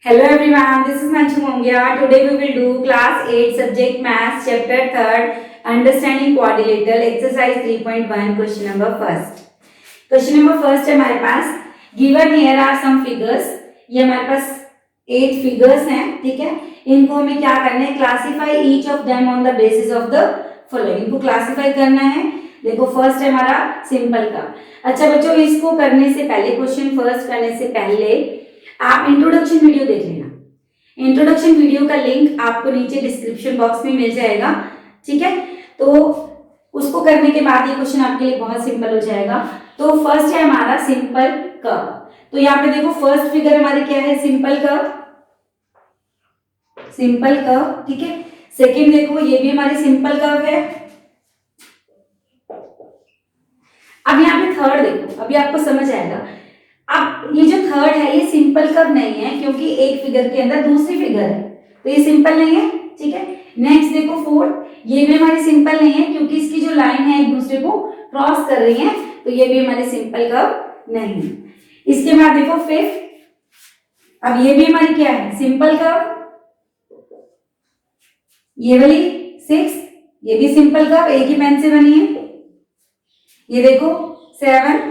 Hello everyone, this is Manchu Mongia. Today we will do class 8 subject maths chapter 3rd understanding quadrilateral exercise 3.1 question number first. Question number first है हमारे पास given here are some figures. ये हमारे पास 8 figures हैं, ठीक है. इनको हमें क्या करना है, classify each of them on the basis of the following. इनको classify करना है. देखो फर्स्ट है हमारा सिंपल का. अच्छा बच्चों, इसको करने से पहले, क्वेश्चन फर्स्ट करने से पहले आप इंट्रोडक्शन वीडियो देख लेना. इंट्रोडक्शन वीडियो का लिंक आपको नीचे डिस्क्रिप्शन बॉक्स में मिल जाएगा, ठीक है. तो उसको करने के बाद ये क्वेश्चन आपके लिए बहुत सिंपल हो जाएगा. तो फर्स्ट है हमारा सिंपल कर्व. तो यहाँ पे देखो फर्स्ट फिगर हमारी क्या है, सिंपल कर्व. सिंपल कर्व, ठीक है. सेकंड देखो ये भी हमारी सिंपल कर्व है. अब यहाँ पे थर्ड देखो, अभी आपको समझ आएगा. अब ये जो थर्ड है ये सिंपल कर्व नहीं है, क्योंकि एक फिगर के अंदर दूसरी फिगर है, तो ये सिंपल नहीं है, ठीक है. नेक्स्ट देखो फोर्थ, ये भी हमारी सिंपल नहीं है, क्योंकि इसकी जो लाइन है एक दूसरे को क्रॉस कर रही है, तो ये भी हमारी सिंपल कर्व नहीं है. इसके बाद देखो फिफ्थ, अब ये भी हमारी क्या है, सिंपल कर्व. ये वाली सिक्स, ये भी सिंपल कर्व, एक ही पेन से बनी है. ये देखो सेवन,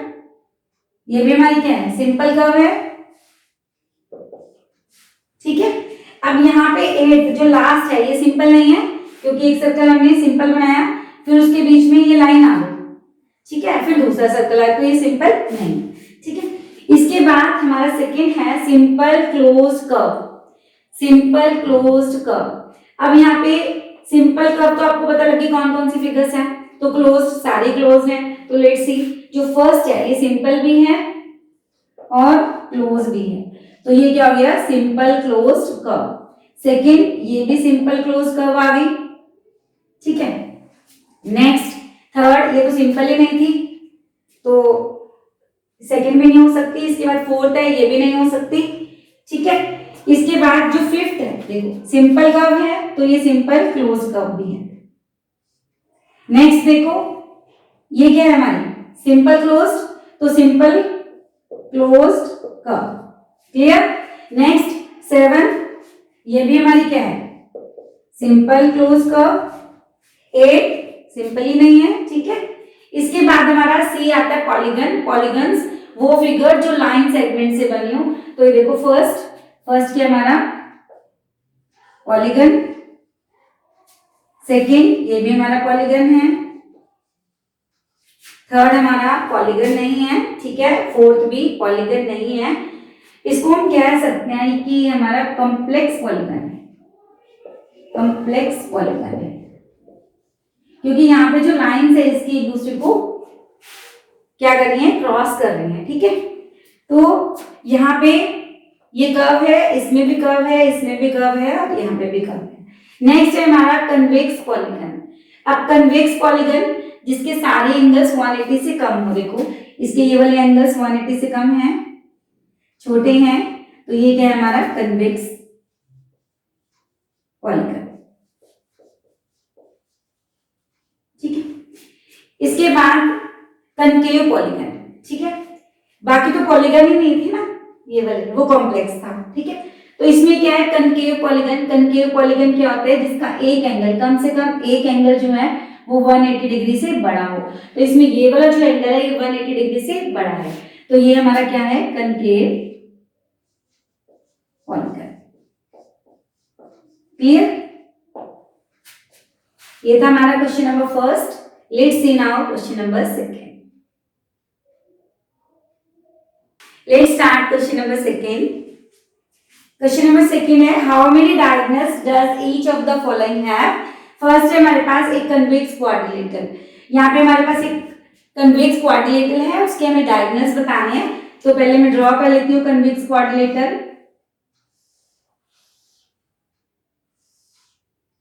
ये भी हमारी क्या है, सिंपल कर्व है, ठीक है. अब यहाँ पे 8 जो लास्ट है ये सिंपल नहीं है, क्योंकि एक सर्कल हमने सिंपल बनाया, फिर उसके बीच में ये लाइन आ गई, ठीक है, फिर दूसरा सर्कल आया, तो ये सिंपल नहीं, ठीक है. इसके बाद हमारा सेकंड है simple closed curve. Simple closed curve. अब यहाँ पे सिंपल कर्व तो आपको पता लगे कौन कौन सी फिगर्स हैं, तो क्लोज्ड सारी क्लोज्ड हैं. तो लेट्स सी, जो फर्स्ट है ये सिंपल भी है और क्लोज भी है, तो ये क्या हो गया, सिंपल क्लोज्ड कर्व. सेकंड ये भी सिंपल क्लोज्ड कर्व आ गई, ठीक है. नेक्स्ट थर्ड, ये तो सिंपल ही नहीं थी, तो सेकंड भी नहीं हो सकती. इसके बाद फोर्थ है, ये भी नहीं हो सकती, ठीक है. इसके बाद जो फिफ्थ है, देखो सिंपल कर्व है, तो ये सिंपल क्लोज्ड कर्व भी है. नेक्स्ट देखो ये क्या है हमारी, सिंपल क्लोज्ड, तो simple closed curve. Clear. Next seven, ये भी हमारी क्या है, सिंपल क्लोज्ड कर्व. 8 सिंपल ही नहीं है, ठीक है. इसके बाद हमारा सी आता है पॉलीगन. पॉलीगन्स वो फिगर जो लाइन सेगमेंट से बनी हो, तो ये देखो फर्स्ट क्या हमारा पॉलीगन. सेकंड ये भी हमारा पॉलीगन है. थर्ड हमारा पॉलीगन नहीं है, ठीक है. फोर्थ भी पॉलीगन नहीं है. इसको हम कह सकते हैं कि हमारा कॉम्प्लेक्स पॉलीगन है. कॉम्प्लेक्स पॉलीगन है, क्योंकि यहाँ पे जो लाइंस है इसकी एक दूसरे को क्या कर रही है, क्रॉस कर रही है, ठीक है. तो यहाँ पे ये कर्व है, इसमें भी कर्व है, इसमें भी कर्व है, और यहाँ पे भी कर्व है. नेक्स्ट है हमारा कन्वेक्स पॉलीगन. अब कन्वेक्स पॉलीगन जिसके सारे एंगल्स 180 से कम हो, देखो इसके ये वाले एंगल्स 180 से कम हैं, छोटे हैं, तो ये क्या है हमारा कन्वेक्स पॉलीगन, ठीक है. इसके बाद कनकेव पॉलीगन, ठीक है. बाकी तो पॉलीगन ही नहीं थी ना, ये वाले वो कॉम्प्लेक्स था, ठीक है. तो इसमें क्या है, कनकेव पॉलीगन. कनकेव पॉलीगन क्या होता है, जिसका एक एंगल, कम से कम एक एंगल जो है वो 180 डिग्री से बड़ा हो. तो इसमें ये वाला जो एंगल है ये 180 डिग्री से बड़ा है, तो ये हमारा क्या है, कनकेव पॉलीगन. क्लियर. ये था हमारा question number first. Let's see now question number second. Let's start question number second. Question number second है, how many diagonals does each of the following have. First है हमारे पास एक कन्वेक्स क्वाड्रिलेटरल. यहाँ पे हमारे पास एक कन्वेक्स क्वाड्रिलेटरल है, उसके हमें डायगोनल्स बताने हैं. तो पहले मैं ड्रॉ कर लेती हूँ कन्वेक्स क्वाड्रिलेटरल.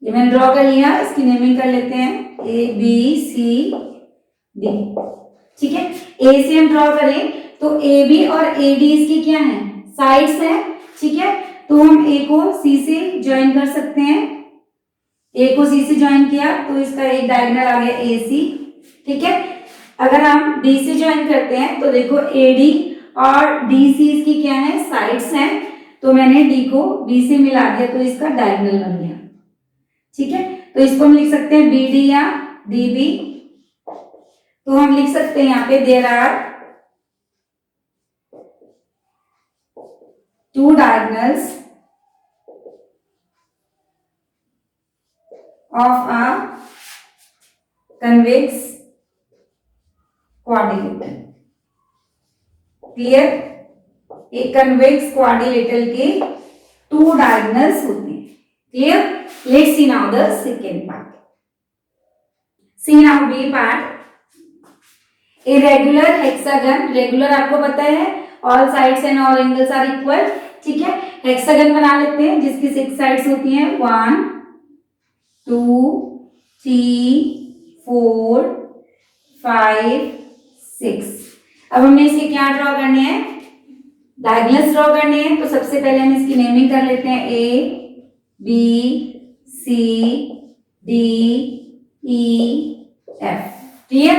ये मैंने ड्रॉ कर लिया, इसकी नेमिंग कर लेते हैं ABCD, ठीक है. ए से हम ड्रॉ करें तो AB और AD इसकी क्या है, साइड्स हैं, ठीक है. तो हम A को C से ज्वाइन कर सकते हैं. A को C से ज्वाइन किया तो इसका एक डायगोनल आ गया AC, ठीक है. अगर हम D से ज्वाइन करते हैं तो देखो AD और DC इसकी क्या है, साइड्स हैं, तो मैंने डी को बी से मिला दिया तो इसका डायगोनल बन गया। ठीक है, तो इसको हम लिख सकते हैं बी डी या डी बी। तो हम लिख सकते हैं यहाँ पे there are two diagonals of a convex quadrilateral। Clear, एक कन्वेक्स क्वाड्रिलेटरल के टू डायगोनल्स होते हैं। Clear, let's see now the second part. See now B part. A regular hexagon, regular आपको पता है all sides and all angles are equal. ठीक है, hexagon बना लेते हैं जिसकी 6 साइड्स होती हैं 1 2 3 4 5 6। अब हमें इसके क्या ड्रॉ करने हैं, डायगोनल्स ड्रॉ करने हैं। तो सबसे पहले हम इसकी नेमिंग कर लेते हैं A B C D E F. Clear,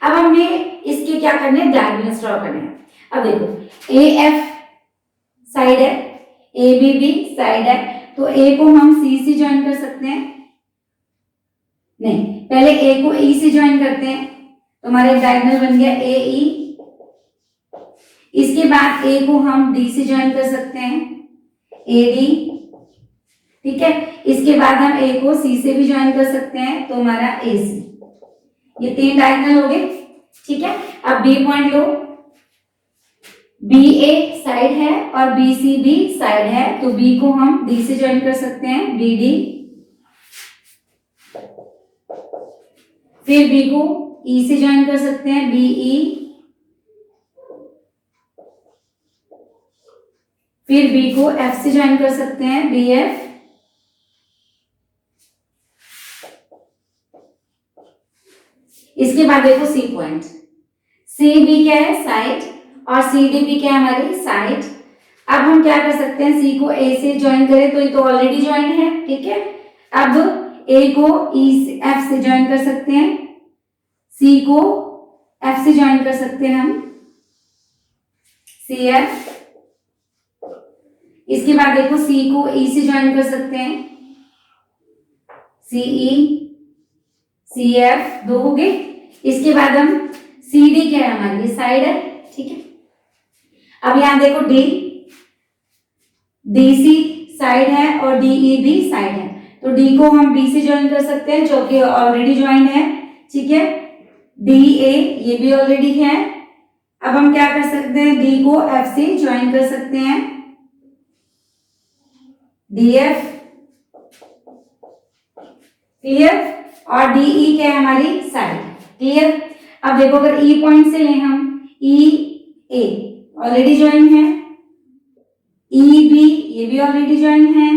अब हमने इसके क्या करने हैं, डायगोनल्स ड्रॉ करने हैं। अब देखो ए एफ साइड है, ए बी बी साइड है, तो ए को हम सी से ज्वाइन कर सकते हैं। नहीं, पहले ए को ई से ज्वाइन करते हैं तो हमारा एक डायगोनल बन गया ए ई। इसके बाद ए को हम डी से ज्वाइन कर सकते हैं ए डी। ठीक है, इसके बाद हम ए को सी से भी ज्वाइन कर सकते हैं तो हमारा ए सी। ये 3 डायगोनल हो गए। ठीक है, अब बी पॉइंट लो, बी ए साइड है और बी सी भी साइड है, तो बी को हम डी से ज्वाइन कर सकते हैं बी डी। फिर बी को ई से ज्वाइन कर सकते हैं बी ई। फिर बी को एफ से ज्वाइन कर सकते हैं बी एफ। इसके बाद देखो सी पॉइंट, सी बी क्या है, साइड, और सी डी भी क्या है, हमारी साइड। अब हम क्या कर सकते हैं, सी को ए से ज्वाइन करें तो ये तो ऑलरेडी ज्वाइन है। ठीक है, अब ए को ई से एफ से ज्वाइन कर सकते हैं, सी को एफ से ज्वाइन कर सकते हैं हम सी एफ। इसके बाद देखो सी को ई से ज्वाइन कर सकते हैं सी ई सी एफ, 2 हो गए। इसके बाद हम सी डी क्या है, हमारी ये साइड है। ठीक है, अब यहां देखो डी डी सी साइड है और डी ई भी साइड है, तो डी को हम बी से ज्वाइन कर सकते हैं जो कि ऑलरेडी ज्वाइन है। ठीक है, डी ए ये भी ऑलरेडी है। अब हम क्या कर सकते हैं, डी को एफ से ज्वाइन कर सकते हैं डी एफ। क्लियर, और डी ई क्या है, हमारी साइड। क्लियर, अब देखो अगर ई पॉइंट से लें हम, ई ए ऑलरेडी ज्वाइन है, ई बी ये भी ऑलरेडी ज्वाइन है,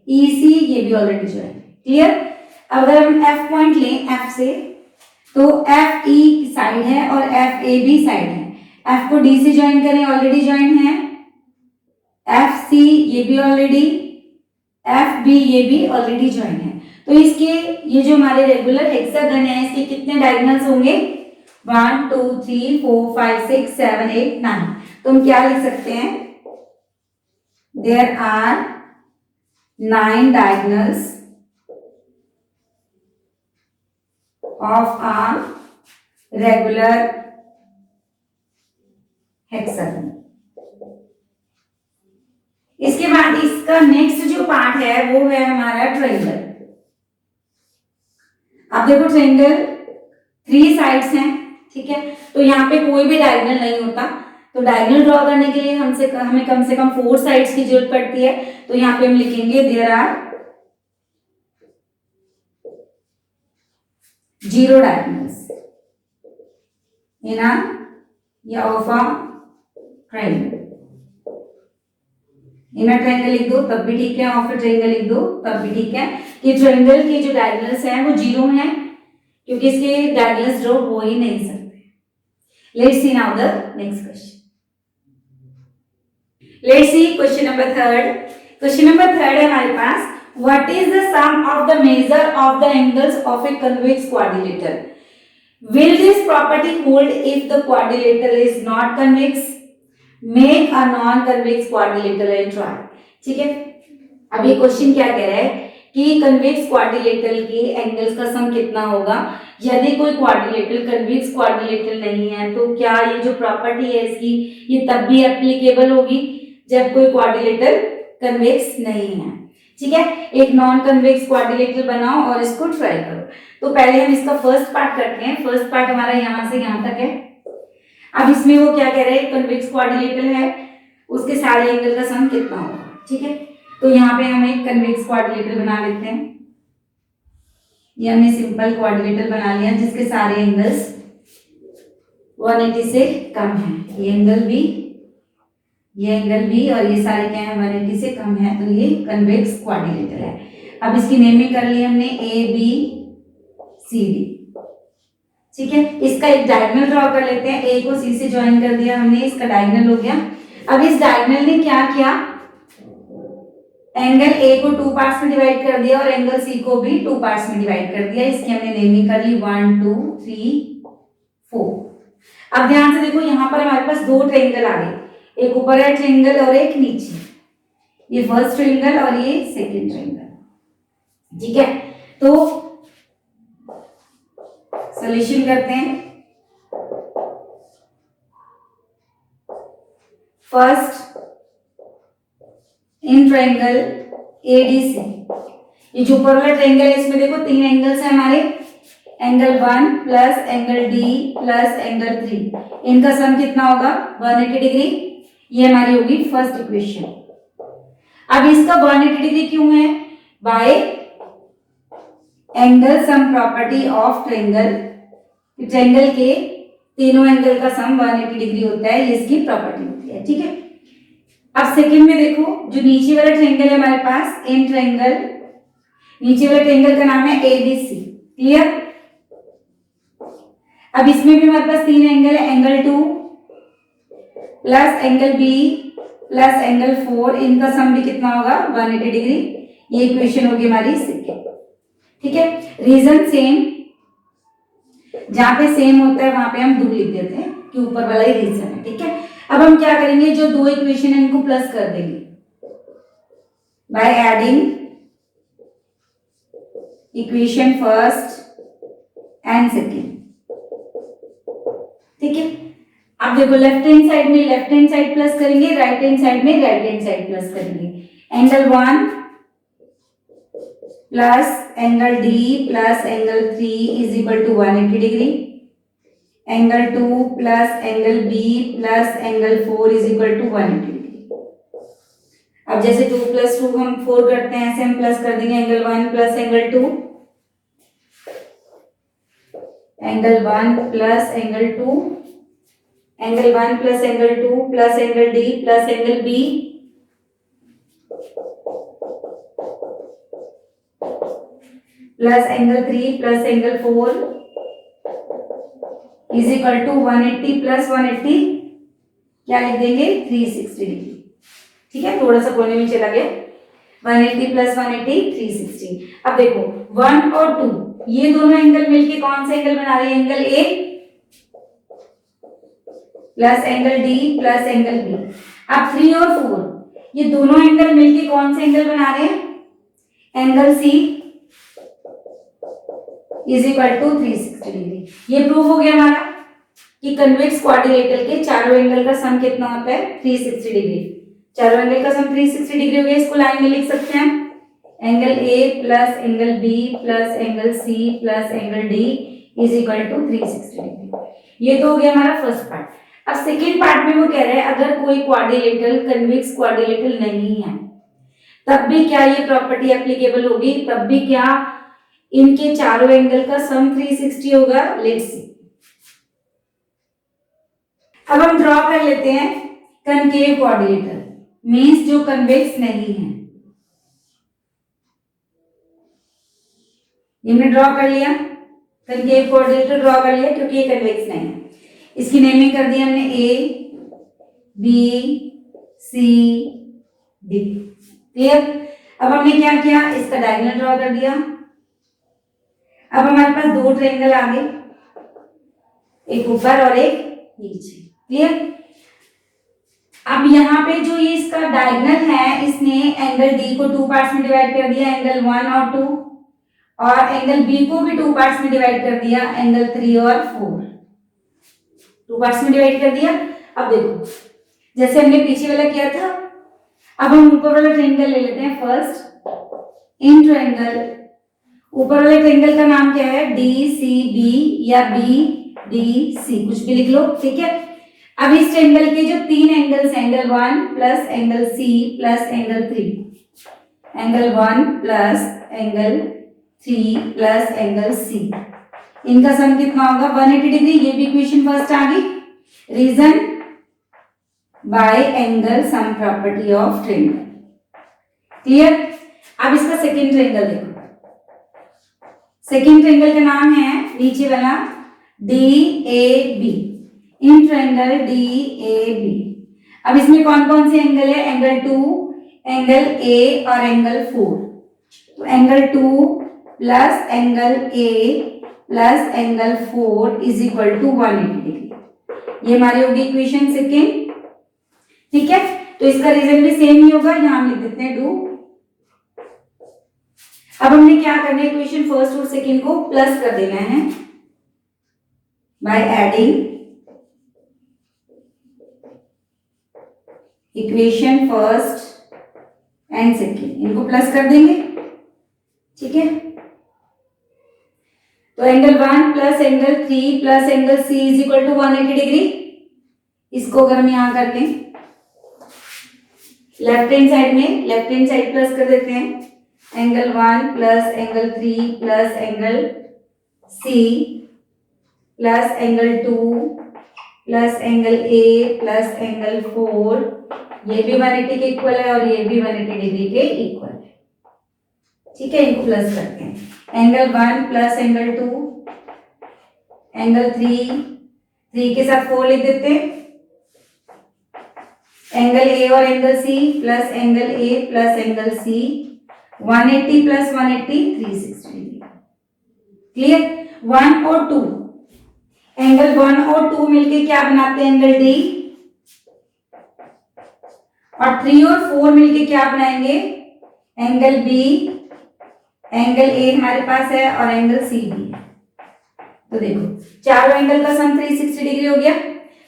ई सी ये भी ऑलरेडी ज्वाइन है। क्लियर, अगर हम एफ पॉइंट लें एफ से, तो एफ ई साइड है और एफ ए भी साइड है। एफ को डी से ज्वाइन करें, ऑलरेडी ज्वाइन है, एफ सी ये भी ऑलरेडी, एफ बी ये भी ऑलरेडी ज्वाइन है। तो इसके ये जो हमारे रेगुलर हेक्सागन है इसके कितने डायगोनल्स होंगे, 1 2 3 4 5 6 7 8 9। तो हम क्या लिख सकते हैं, there are 9 diagonals of a regular hexagon। इसके बाद इसका नेक्स्ट जो पार्ट है वो है हमारा ट्रायंगल। अब देखो ट्रायंगल 3 साइड्स हैं। ठीक है, तो यहाँ पे कोई भी डायगोनल नहीं होता, तो डायगोनल ड्रॉ करने के लिए हमें कम से कम 4 साइड्स की जरूरत पड़ती है। तो यहाँ पे हम लिखेंगे there are 0 diagonals in of a triangle. In a triangle लिख दो तब भी ठीक है, ऑफ अ ट्रायंगल लिख दो तब भी ठीक है कि ट्रायंगल के जो डायगोनल्स हैं वो 0 हैं, क्योंकि इसके डायगोनल्स ड्रॉ हो ही नहीं सकते। Let's see now the next question. Let's see question number 3। Question number 3 है हमारे पास, what is the sum of the measure of the angles of a convex quadrilateral? Will this property hold if the quadrilateral is not convex? Make a non convex quadrilateral and try. ठीक है, अब ये question क्या कह रहा है कि convex quadrilateral के एंगल्स का सम कितना होगा। यदि कोई क्वाड्रिलेटरल कन्वेक्स क्वाड्रिलेटरल नहीं है तो क्या ये जो प्रॉपर्टी है इसकी ये तब भी एप्लीकेबल होगी जब कोई क्वाड्रिलेटरल कन्वेक्स नहीं है। ठीक है, एक नॉन कन्वेक्स क्वाड्रिलेटरल बनाओ और इसको ट्राई करो। तो पहले हम इसका फर्स्ट पार्ट करते हैं। फर्स्ट पार्ट हमारा यहां से यहां तक है। अब इसमें वो क्या कह रहे हैं, कन्वेक्स क्वाड्रिलेटरल है, उसके सारे एंगल का सम कितना होगा। ठीक है, तो यहाँ पे हम एक कन्वेक्स क्वाड्रिलेटरल बना लेते हैं। ये हमने सिंपल क्वाड्रिलेटरल बना लिया जिसके सारे एंगल्स 180 से कम है। ये एंगल भी, ये एंगल भी और ये सारे क्या है 180 से कम है, तो ये कन्वेक्स क्वाड्रिलेटरल है। अब इसकी नेमिंग कर ली हमने ए बी सी डी। ठीक है, इसका एक डायगोनल ड्रॉ कर लेते हैं। ए को सी से ज्वाइन कर दिया हमने, इसका डायगोनल हो गया। अब इस डायगोनल ने क्या किया, एंगल ए को 2 पार्ट्स में डिवाइड कर दिया और एंगल सी को भी 2 पार्ट्स में डिवाइड कर दिया। इसकी हमने नेमिंग कर ली 1 2 3 4। अब ध्यान से देखो, यहां पर हमारे पास दो ट्रायंगल आ गए, एक ऊपर है ट्रायंगल और एक नीचे। ये फर्स्ट ट्रायंगल और ये सेकंड ट्रायंगल। ठीक है, तो सॉल्यूशन करते हैं। फर्स्ट इन ट्रायंगल एडीसी, ये जो ऊपर वाला ट्रायंगल है इसमें देखो 3 एंगल्स हैं हमारे, angle 1 plus angle D plus angle 3, इनका सम कितना होगा 180 डिग्री। ये हमारी होगी फर्स्ट इक्वेशन। अब इसका 180 डिग्री क्यों है, bye angle sum property of triangle. Triangle के तीनों एंगल का सम 180 डिग्री होता है, ये इसकी प्रॉपर्टी होती है। ठीक है, अब सेकंड में देखो, जो नीचे वाला ट्रायंगल है हमारे पास इन ट्रायंगल, नीचे वाले ट्रायंगल का नाम है एबीसी। क्लियर, अब इसमें भी हमारे पास 3 एंगल है, angle 2 plus angle B plus angle 4, इनका सम भी कितना होगा 180 डिग्री। ये इक्वेशन होगी हमारी सेकंड। ठीक है, रीजन सेम, जहां पे सेम होता है वहां पे हम 2 लिख देते हैं कि ऊपर वाला ही रीजन है। ठीक है, अब हम क्या करेंगे, जो 2 इक्वेशन है इनको प्लस कर देंगे by adding equation first and second. ठीक है, अब देखो लेफ्ट हैंड साइड में लेफ्ट हैंड साइड प्लस करेंगे, राइट हैंड साइड में राइट हैंड साइड प्लस करेंगे। Angle 1 plus angle D plus angle 3 is equal to 180 degree. Angle 2 plus angle B plus angle 4 is equal to 180 degree. अब जैसे 2 plus 2 हम 4 करते हैं, ऐसे हम प्लस कर देंगे angle 1 plus angle 2, angle 1 plus angle 2, angle 1 plus angle 2 plus angle D plus angle B plus angle 3 plus angle 4 is equal to 180 plus 180 क्या लिख देंगे 360 डिग्री। ठीक है, थोड़ा सा कोने में चला गया, 180 प्लस 180 360। अब देखो 1 और 2 ये दोनों एंगल मिलके कौन सा एंगल बना रहे हैं, angle A plus angle D plus angle B. अब 3 और 4 ये दोनों एंगल मिलके कौन सा एंगल बना रहे हैं, angle C is equal to 360 degree. ये प्रूव हो गया हमारा कि कन्वेक्स क्वाड्रिलेटरल के चारों एंगल का सम कितना होता है 360 डिग्री। चारों एंगल का सम 360 डिग्री हो गया, इसको लाइन में लिख सकते हैं, angle A plus angle B plus angle C plus angle D is equal to 360 degree. ये तो हो गया हमारा फर्स्ट पार्ट। अब सेकेंड पार्ट में वो कह रहे हैं अगर कोई क्वाड्रिलेटरल कन्वेक्स क्वाड्रिलेटरल नहीं है तब भी क्या ये प्रॉपर्टी एप्लीकेबल होगी, तब भी क्या इनके चारों एंगल का सम 360 होगा। लेट्स सी, अब हम ड्रॉ कर लेते हैं कनकेव क्वाड्रिलेटरल, मींस जो कन्वेक्स नहीं है। ये हमने ड्रॉ कर लिया, कनकेव क्वाड्रिलेटरल ड्रॉ कर लिया क्योंकि ये कन्वेक्स नहीं है। इसकी नेमिंग कर दी हमने A B C D. Clear, अब हमने क्या किया, इसका डायगोनल ड्रॉ कर दिया। अब हमारे पास दो ट्रायंगल आ गए, एक ऊपर और एक नीचे। क्लियर, अब यहाँ पे जो ये इसका डायगोनल है, इसने एंगल डी को 2 पार्ट्स में डिवाइड कर दिया, एंगल 1 और 2, और एंगल बी को भी 2 पार्ट्स में डिवाइड कर दिया, एंगल 3 और 4, 2 पार्ट्स में डिवाइड कर दिया। अब देखो जैसे हमने पीछे वाला किया था, अब हम ऊपर वाला ट्रायंगल ले लेते हैं फर्स्ट। इन ट्रायंगल, ऊपर वाले ट्रायंगल का नाम क्या है, डी सी बी या बी डी सी, कुछ भी लिख लो, ठीक है। अब इस ट्रायंगल के जो 3 angles, angle 1 plus angle C plus angle 3, angle 1 plus angle 3 plus angle C, इनका सम कितना होगा 180 डिग्री। ये भी इक्वेशन फर्स्ट आ गई। Reason by angle sum property of triangle, clear. अब इसका सेकंड ट्रायंगल देखो, सेकंड ट्रायंगल का नाम है नीचे वाला D A B, in triangle D A B. अब इसमें कौन कौन से एंगल है, एंगल 2, एंगल ए और एंगल 4। तो angle 2 plus angle A plus angle 4 is equal to 180 degree. ये हमारी होगी इक्वेशन सेकेंड, ठीक है। तो इसका रीजन भी सेम ही होगा, यहां हम लिख देते हैं डू। अब हमने क्या करना है, इक्वेशन फर्स्ट और सेकेंड को प्लस कर देना है by adding equation first and second, इनको प्लस कर देंगे, ठीक है। तो angle 1 plus angle 3 plus angle C is equal to 180 degree. इसको अगर हम यहां कर लें लेफ्ट हैंड साइड में, लेफ्ट हैंड साइड प्लस कर देते हैं, angle 1 plus angle 3 plus angle C plus angle 2 plus angle A plus angle 4, ये भी 180 के इक्वल है और ये भी 180 डिग्री के इक्वल है, ठीक है। इनको प्लस करते हैं, एंगल 1 प्लस एंगल 2, एंगल 3 के साथ 4 लिख देते हैं, एंगल ए और angle C plus angle A plus angle C, 180 plus 180 360 degree, clear. 1 और 2, एंगल 1 और 2 मिलके क्या बनाते हैं, एंगल डी, और 3 और 4 मिलके क्या बनाएंगे, एंगल बी, एंगल ए हमारे पास है और एंगल सी भी है। तो देखो चारों एंगल का सम 360 डिग्री हो गया।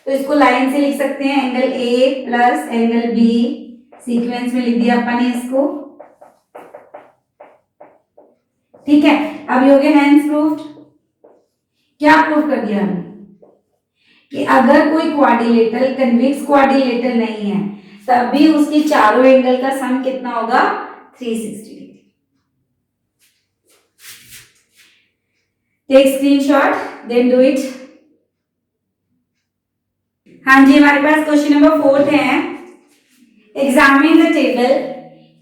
तो इसको लाइन से लिख सकते हैं, angle A plus angle B, sequence में लिख दिया अपन ने इसको, ठीक है। अब ये हो गया हैंस प्रूव्ड। क्या प्रूव कर दिया हमने कि अगर कोई क्वाड्रिलेटरल कन्वेक्स क्वाड्रिलेटरल नहीं है तब भी उसके चारों एंगल का सम कितना होगा, 360 degree. Take screenshot then do it. हाँ जी, हमारे पास क्वेश्चन नंबर 4 है। Examine the table,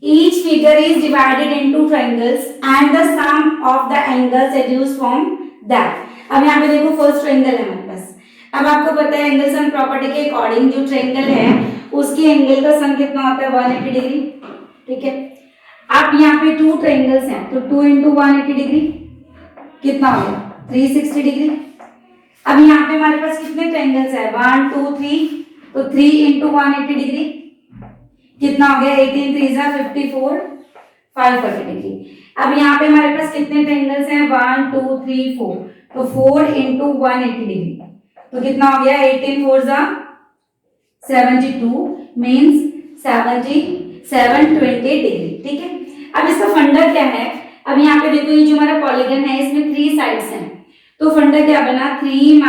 each figure is divided into triangles and the sum of the angles deduced from that। अब यहाँ पे देखो फर्स्ट ट्रायंगल है हमारे पास। अब आपको पता है एंगल सम प्रॉपर्टी के अकॉर्डिंग जो ट्रायंगल है उसके एंगल का सम कितना होता है, 180 डिग्री, ठीक है। अब यहाँ पे 2 ट्रायंगल्स हैं तो 2 इंटू 180 डिग्री कितना हो गया, 360 डिग्री। अब यहाँ पे हमारे पास कितने ट्रायंगल्स है, 1 2 3, तो 3 इंटू 180 डिग्री कितना हो गया, 18 3 54, 540 डिग्री। अब यहाँ पे हमारे पास कितने ट्रायंगल्स हैं, 1 2 3 4, तो 4 इंटू 180 डिग्री तो कितना हो गया, 18 4 72, मीन्स 720 डिग्री, ठीक है। अब इसका फंडा क्या है, अब यहाँ पे देखो ये जो हमारा पॉलीगन है इसमें 3 साइड्स हैं, तो फंडा क्या बना, 3 -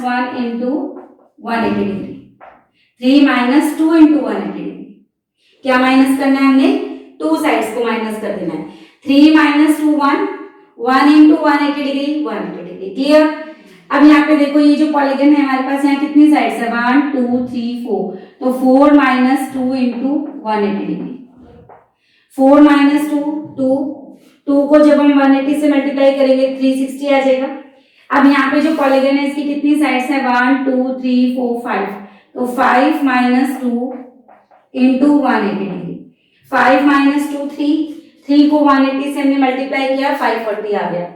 1 इंटू 180 डिग्री, 3 - 2 इंटू 180 डिग्री। क्या माइनस करना है हमने, 2 साइड्स को माइनस कर देना है, 3 - 2 1, 1 इंटू 180 डिग्री 180 डिग्री, क्लियर। अब यहाँ पे देखो ये जो पॉलीगन है हमारे पास, यहाँ कितनी साइड्स है, 1 2 3 4, तो 4 - 2 इंटू 180 डिग्री, 4 - 2 2 को जब हम 180 से मल्टीप्लाई करेंगे 360 आ जाएगा। अब यहाँ पे जो पॉलीगन है इसकी कितनी साइड्स है, 1 2 3 4 5, तो 5 - 2 इंटू 180 डिग्री, 5 - 2 3 को 180 से हमने मल्टीप्लाई किया 540 आ गया।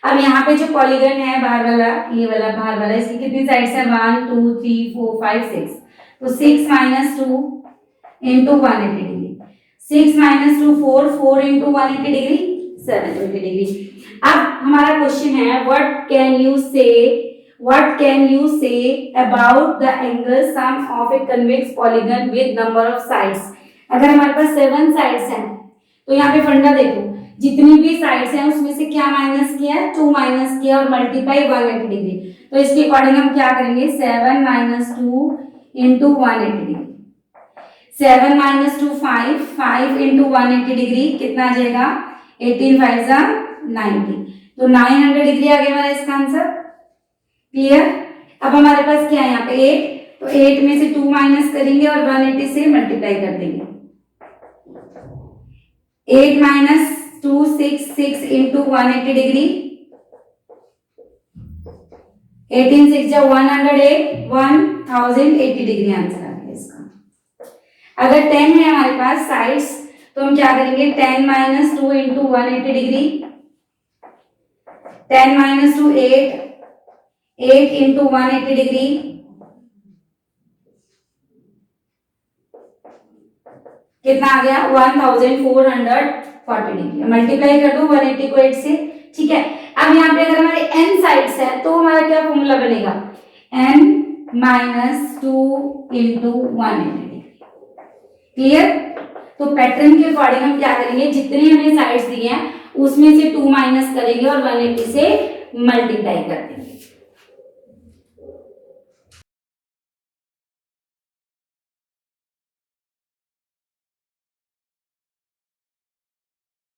अब यहाँ पे जो पॉलीगन है बाहर वाला, ये वाला बाहर वाला, इसकी कितनी साइड्स है, 1 2 3 4 5 6, तो 6 minus 2 into 180 degree, 6 minus 2 4, 4 into 180 degree 720 degree. अब हमारा क्वेश्चन है what can you say about the angle sum of a convex polygon with number of sides. अगर हमारे पास 7 साइड्स हैं तो यहाँ पे फंडा देखो, जितनी भी साइड्स हैं उसमें से क्या माइनस किया, 2 माइनस किया और मल्टीप्लाई 180 डिग्री। तो इसके अकॉर्डिंग हम क्या करेंगे, 7 minus 2 into 180 degree, 7 minus 2 5, 5 into 180 degree कितना आ जाएगा, 18 5 जा 90, तो 900 डिग्री आ गया हमारा इसका आंसर। क्लियर। अब हमारे पास क्या है यहाँ पे 8, तो 8 में से 2 माइनस करेंगे और 180 से मल्टीप्लाई कर देंगे। 8 माइनस 2 6, 6 इंटू 180 डिग्री, 18 6 जा 108, 1080 डिग्री आंसर आ गया इसका। अगर 10 है हमारे पास साइड्स तो हम क्या करेंगे, 10 minus 2 into 180 degree, 10 minus 2 8, 8 into 180 degree, कितना आ गया 1440 डिग्री। मल्टीप्लाई कर दो 180 को 8 से, ठीक है। अब यहाँ पे अगर हमारे n साइड्स है तो हमारा क्या फॉर्मूला बनेगा, n minus 2 into 180 degree. Clear. तो पैटर्न के अकॉर्डिंग हम क्या करेंगे, जितने हमें साइड्स दिए हैं उसमें से 2 माइनस करेंगे और 180 से मल्टीप्लाई कर देंगे।